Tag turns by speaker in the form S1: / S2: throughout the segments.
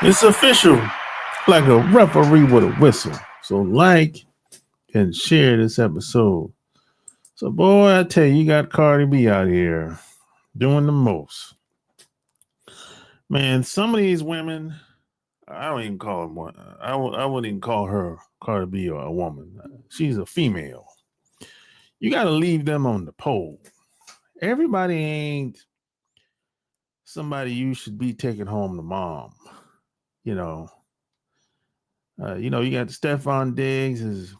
S1: It's official, like a referee with a whistle. So like and share this episode. So boy, I tell you, you got Cardi B out here doing the most. Man, some of these women, I don't even call them one. I wouldn't even call her Cardi B or a woman. She's a female. You got to leave them on the pole. Everybody ain't somebody you should be taking home to mom. You know, you got Stefan Diggs has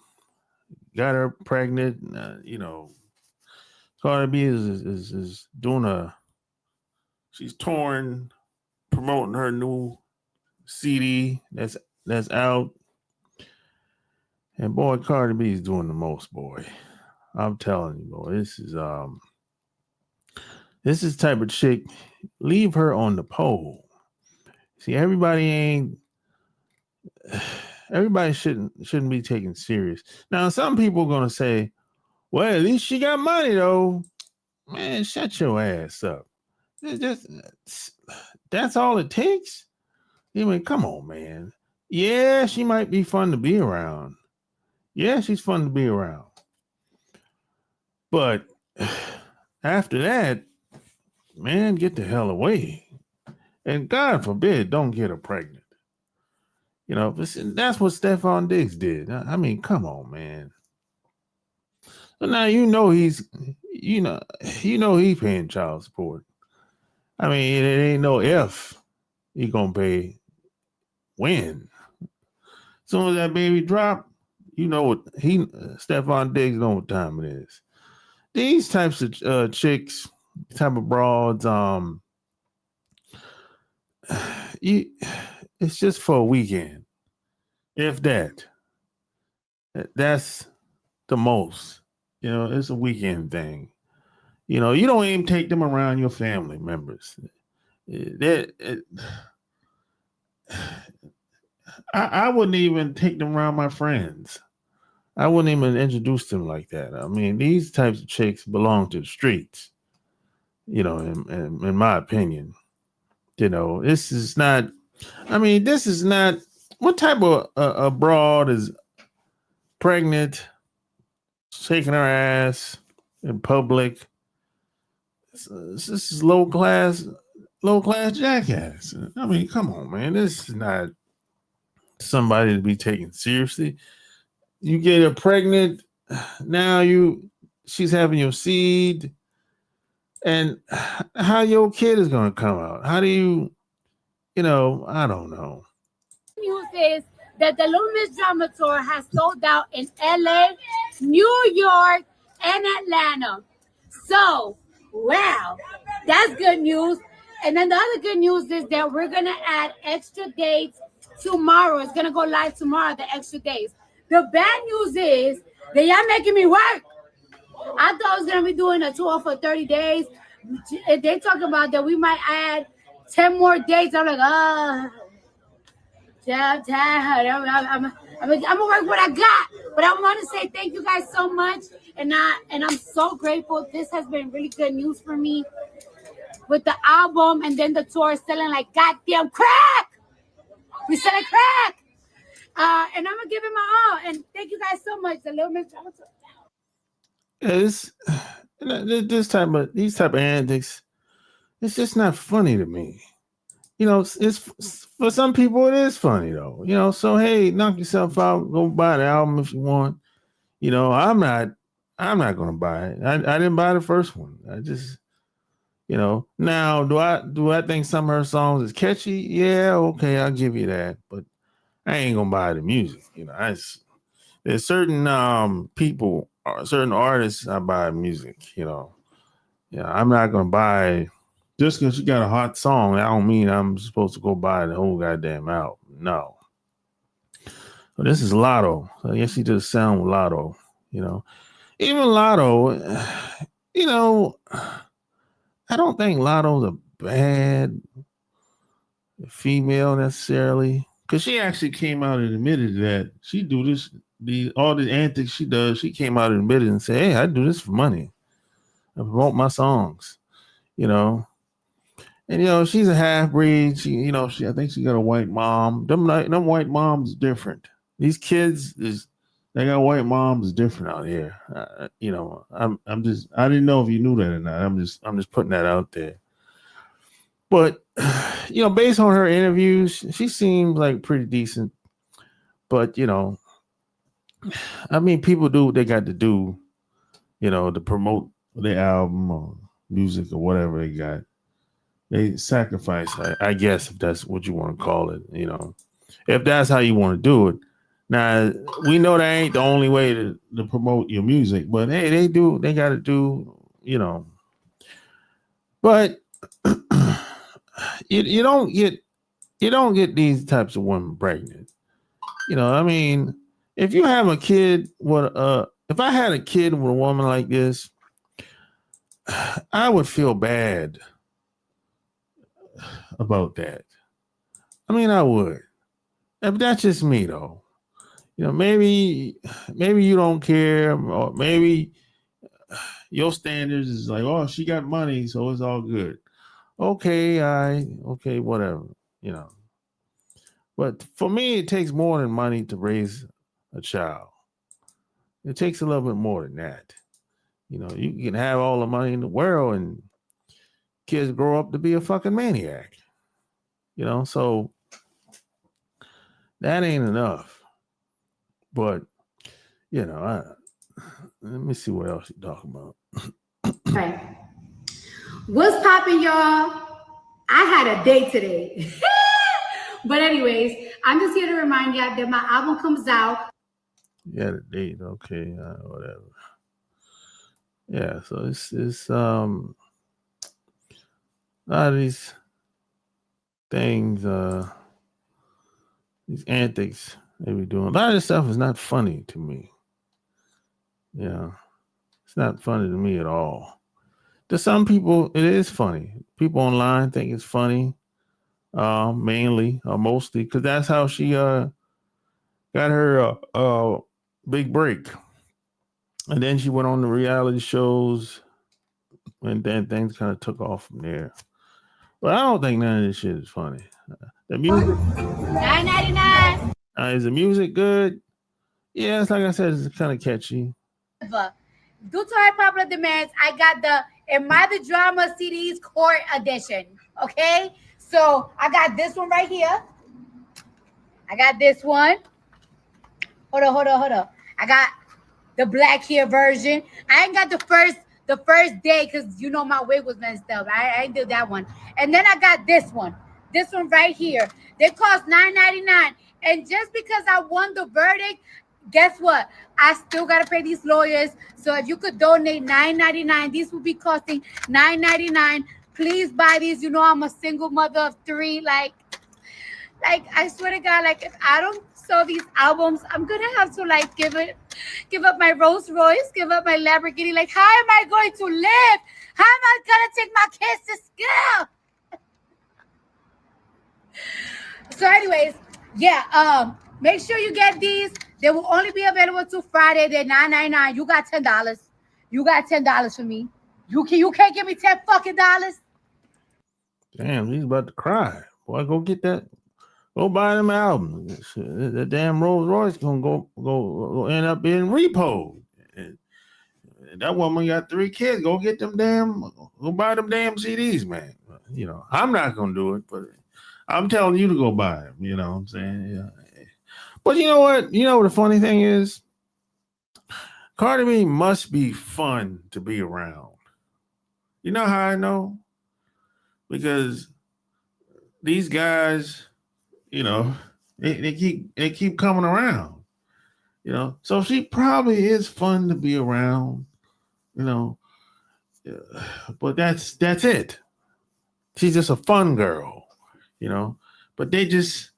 S1: got her pregnant. Cardi B is doing she's touring, promoting her new CD that's out. And boy, Cardi B is doing the most, boy. I'm telling you, boy, this is the type of chick. Leave her on the pole. See, everybody shouldn't be taken serious. Now, some people are gonna say, well, at least she got money though. Man, shut your ass up. That's all it takes. I mean, come on, man. Yeah, she might be fun to be around. Yeah, she's fun to be around. But after that, man, get the hell away. And God forbid, don't get her pregnant. That's what Stefan Diggs did. I mean, come on, man. So now he's paying child support. I mean, it ain't no if he gonna pay when. As soon as that baby drop, Stefan Diggs know what time it is. These types of chicks, type of broads, it's just for a weekend. If that. That's the most. It's a weekend thing. You don't even take them around your family members. I wouldn't even take them around my friends. I wouldn't even introduce them like that. I mean, these types of chicks belong to the streets. In my opinion, this is not. I mean, this is not. What type of broad is pregnant, shaking her ass in public? This is low class jackass. I mean, come on, man. This is not somebody to be taken seriously. You get her pregnant, now she's having your seed, and how your kid is going to come out? How do you, I don't know.
S2: News is that the Little Miss Drama Tour has sold out in LA, New York, and Atlanta. So, wow, that's good news. And then the other good news is that we're going to add extra dates tomorrow. It's going to go live tomorrow, the extra days. The bad news is that y'all making me work. I thought I was going to be doing a tour for 30 days. They talk about that we might add 10 more days. I'm like, I'm going to work what I got. But I want to say thank you guys so much. And I'm so grateful. This has been really good news for me with the album. And then the tour is selling like goddamn crack. We selling crack. And I'm gonna give it my all. And thank you guys so much. The Little Miss Drama Tour.
S1: These type of antics, it's just not funny to me. It's for some people it is funny though. So hey, knock yourself out. Go buy the album if you want. I'm not gonna buy it. I didn't buy the first one. I just now do I think some of her songs is catchy? Yeah, okay, I'll give you that. But I ain't gonna buy the music. There's certain people, certain artists I buy music. I'm not gonna buy just because you got a hot song. That don't mean I'm supposed to go buy the whole goddamn album. No. But this is Lotto. So I guess he just sound with Lotto. Even Lotto. I don't think Lotto's a bad female necessarily. Because she actually came out and admitted that she do this, all the antics she does, she came out and admitted and said, hey, I do this for money. I promote my songs, And she's a half breed. I think she got a white mom. Them white moms different. These kids they got white moms different out here. I didn't know if you knew that or not. I'm just putting that out there. But based on her interviews, she seems like pretty decent. But I mean, people do what they got to do, to promote their album or music or whatever they got. They sacrifice, I guess, if that's what you want to call it. If that's how you want to do it. Now we know that ain't the only way to promote your music, but hey, they got to do, But you don't get these types of women pregnant. I mean, if you have a kid if I had a kid with a woman like this, I would feel bad about that. I mean, I would. If that's just me though. Maybe you don't care, or maybe your standards is like, oh, she got money, so it's all good. Okay, okay, whatever, But for me, it takes more than money to raise a child. It takes a little bit more than that. You can have all the money in the world and kids grow up to be a fucking maniac. So that ain't enough. But, let me see what else you talking about.
S2: Right. What's popping, y'all? I had a date today. But anyways, I'm just here to remind y'all that my album comes out.
S1: You had a date, okay, whatever. Yeah, so it's a lot of these things, these antics they be doing. A lot of this stuff is not funny to me. It's not funny to me at all. To some people, it is funny. People online think it's funny, mainly or mostly, because that's how she got her big break. And then she went on the reality shows, and then things kind of took off from there. But I don't think none of this shit is funny. The music,
S2: $9.99.
S1: Is the music good? Yeah, it's like I said, it's kind of catchy.
S2: Due to high popular demands, I got the Am I the Drama CDs Court Edition. Okay, so I got this one right here. I got this one. Hold on. I got the black hair version. I ain't got the first day because my wig was messed up. I ain't did that one. And then I got this one right here. They cost $9.99. And just because I won the verdict, guess what? I still gotta pay these lawyers. So if you could donate $9.99, these will be costing $9.99. Please buy these. I'm a single mother of 3. Like I swear to God, if I don't sell these albums, I'm gonna have to give up my Rolls Royce, give up my Lamborghini. How am I going to live? How am I gonna take my kids to school? So anyways, yeah, make sure you get these. They will only be available till Friday. They're $9.99. You got $10. You got $10 for me. You can't give me $10 fucking dollars.
S1: Damn, he's about to cry. Boy, go get that. Go buy them albums. That damn Rolls Royce gonna go end up being repo. That woman got 3 kids. Go get them go buy them damn CDs, man. I'm not gonna do it, but I'm telling you to go buy them. You know what I'm saying? Yeah. But you know what? The funny thing is, Cardi B must be fun to be around. You know how I know? Because these guys, they keep coming around. So she probably is fun to be around. But that's it. She's just a fun girl. But they just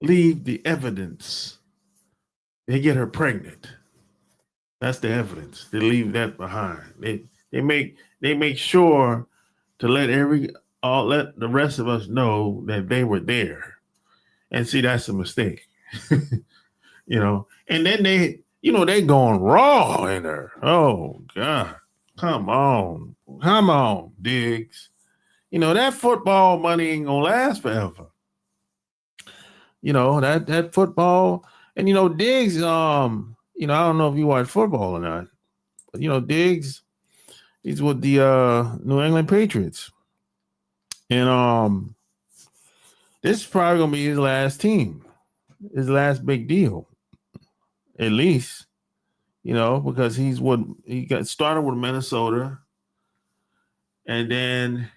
S1: leave the evidence. They get her pregnant. That's the evidence. They leave that behind. They make sure to let the rest of us know that they were there. And see, that's a mistake. And then they going raw in her. Oh God. Come on, Diggs. that football money ain't gonna last forever. That football, and Diggs. I don't know if you watch football or not, but Diggs, he's with the New England Patriots, and this is probably gonna be his last team, his last big deal, at least. Because he got started with Minnesota, and then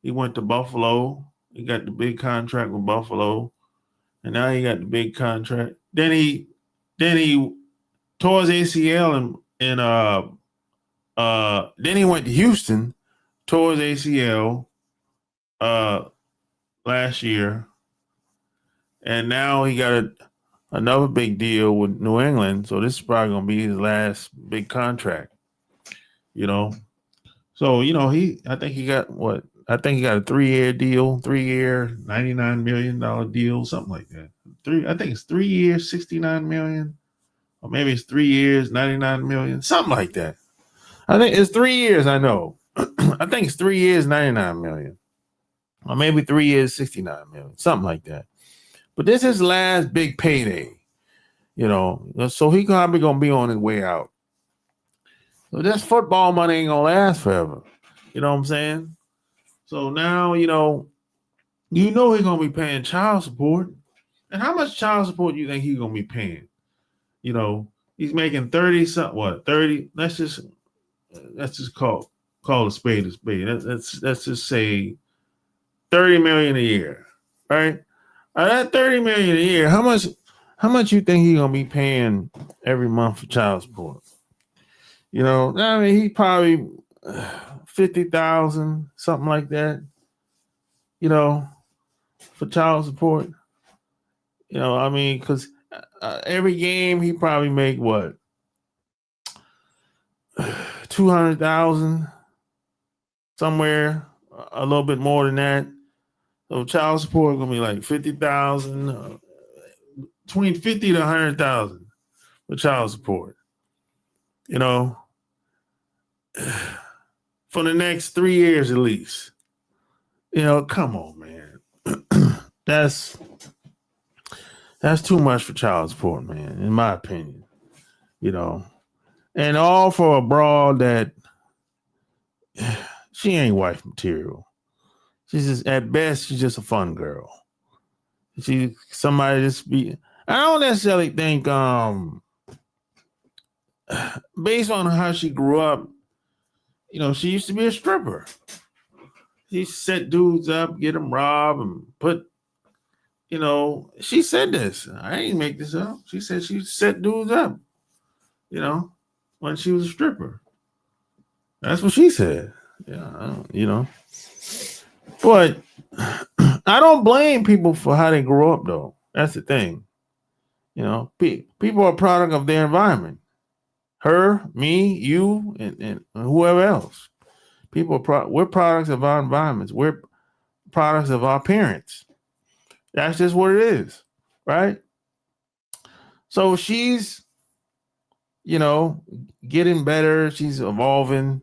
S1: he went to Buffalo. He got the big contract with Buffalo, and now he got the big contract. Then he tore his ACL and then he went to Houston, tore his ACL last year, and now he got another big deal with New England. So this is probably gonna be his last big contract. So I think he got what? I think he got a 3-year deal, 3-year, $99 million deal, something like that. I think it's 3 years, 69 million, or maybe it's 3 years, 99 million, something like that. I think it's 3 years. I know. I think it's 3 years, 99 million, or maybe 3 years, 69 million, something like that. But this is his last big payday, so he probably gonna be on his way out. So this football money ain't gonna last forever. You know what I'm saying? So now, he's gonna be paying child support. And how much child support do you think he's gonna be paying? He's making 30 something, what, 30? Let's just call a spade a spade. Let's just say 30 million a year, right? That 30 million a year, how much you think he's gonna be paying every month for child support? I mean, he probably 50,000, something like that, for child support. I mean, because every game he probably make what, 200,000, somewhere a little bit more than that. So child support gonna be like 50,000, between 50 to 100,000 for child support. For the next 3 years at least. Come on, man. That's too much for child support, man, in my opinion. And all for a broad that she ain't wife material. She's just, at best, she's just a fun girl. She somebody just be. I don't necessarily think based on how she grew up, she used to be a stripper. She set dudes up, get them robbed, and put. She said this. I ain't make this up. She said she set dudes up. When she was a stripper. That's what she said. Yeah, But I don't blame people for how they grow up, though. That's the thing. People are a product of their environment. Her, me, you, and whoever else. We're products of our environments. We're products of our parents. That's just what it is, right? So she's, getting better. She's evolving,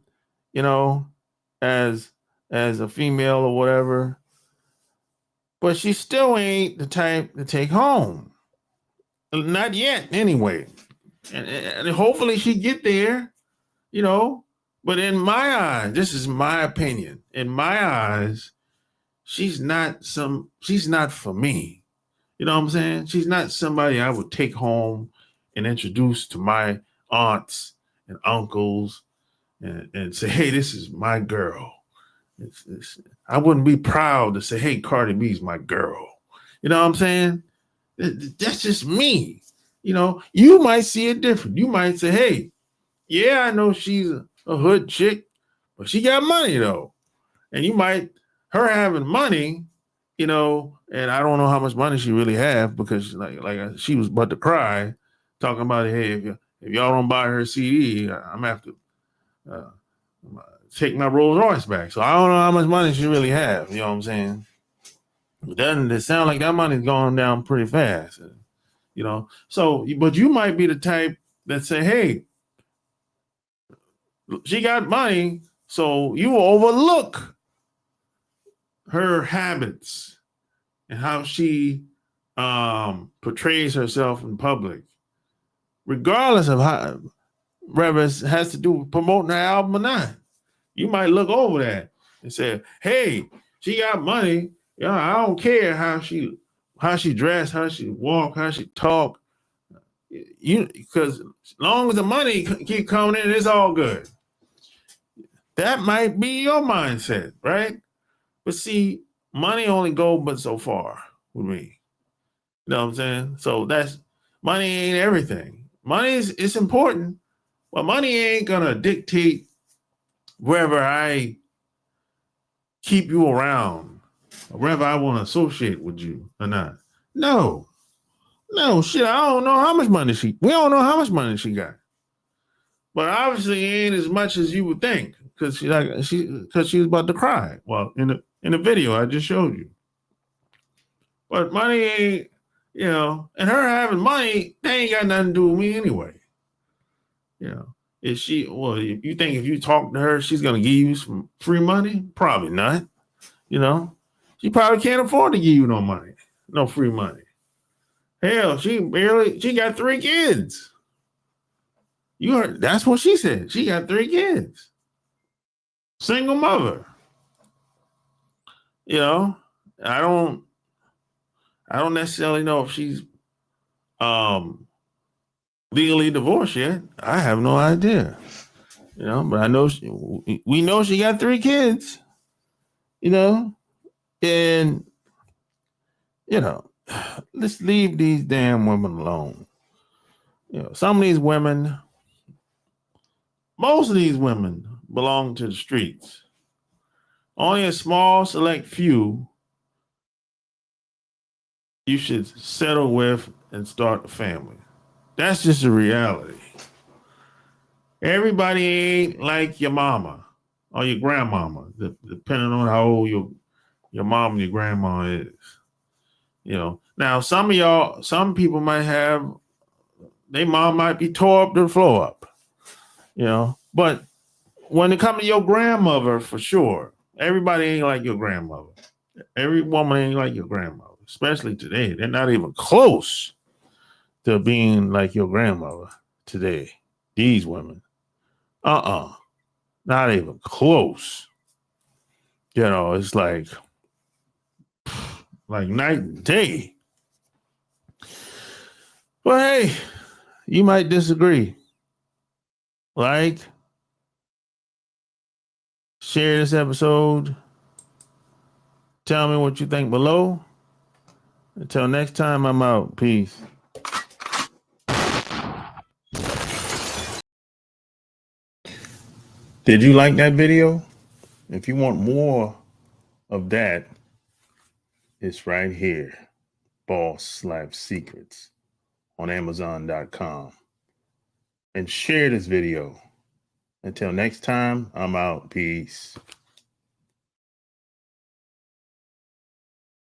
S1: as a female or whatever. But she still ain't the type to take home. Not yet, anyway. And hopefully she get there, But in my eyes, this is my opinion. In my eyes, she's not for me. You know what I'm saying? She's not somebody I would take home and introduce to my aunts and uncles and say, hey, this is my girl. I wouldn't be proud to say, hey, Cardi B's my girl. You know what I'm saying? That's just me. You might see it different. You might say, hey, yeah, I know she's a hood chick, but she got money though. And her having money, and I don't know how much money she really have because like she was about to cry talking about, hey, if y'all don't buy her CD, I'm gonna have to take my Rolls Royce back. So I don't know how much money she really have. You know what I'm saying? But doesn't it sound like that money's going down pretty fast? So, but you might be the type that say, hey, she got money, so you overlook her habits and how she portrays herself in public, regardless of how, whether it has to do with promoting her album or not. You might look over that and say, hey, she got money. Yeah, I don't care how she dress, how she walk, how she talk. Because as long as the money keep coming in, it's all good. That might be your mindset, right? But see, money only goes but so far with me. You know what I'm saying? So money ain't everything. Money it's important, but money ain't gonna dictate whether I keep you around or whether I want to associate with you or not. No, shit. I don't know how much money we don't know how much money she got, but obviously ain't as much as you would think because she was about to cry. Well, in the video I just showed you, but money ain't. And her having money, they ain't got nothing to do with me anyway. If you think if you talk to her, she's going to give you some free money? Probably not. She probably can't afford to give you no money, no free money. Hell, she got 3 kids. You heard, that's what she said. She got 3 kids. Single mother. I don't necessarily know if she's legally divorced yet. I have no idea. But I know we know she got 3 kids. And let's leave these damn women alone. Some of these women, most of these women belong to the streets. Only a small select few you should settle with and start a family. That's just a reality. Everybody ain't like your mama or your grandmama, depending on how old your mom and your grandma is. Now some people might have, their mom might be tore up to the floor up. But when it comes to your grandmother, for sure, everybody ain't like your grandmother. Every woman ain't like your grandmother, especially today. They're not even close to being like your grandmother today. These women. Not even close. It's like night and day. But hey, you might disagree. Share this episode. Tell me what you think below. Until next time, I'm out. Peace. Did you like that video? If you want more of that, it's right here. Boss Life Secrets on Amazon.com. And share this video. Until next time, I'm out. Peace.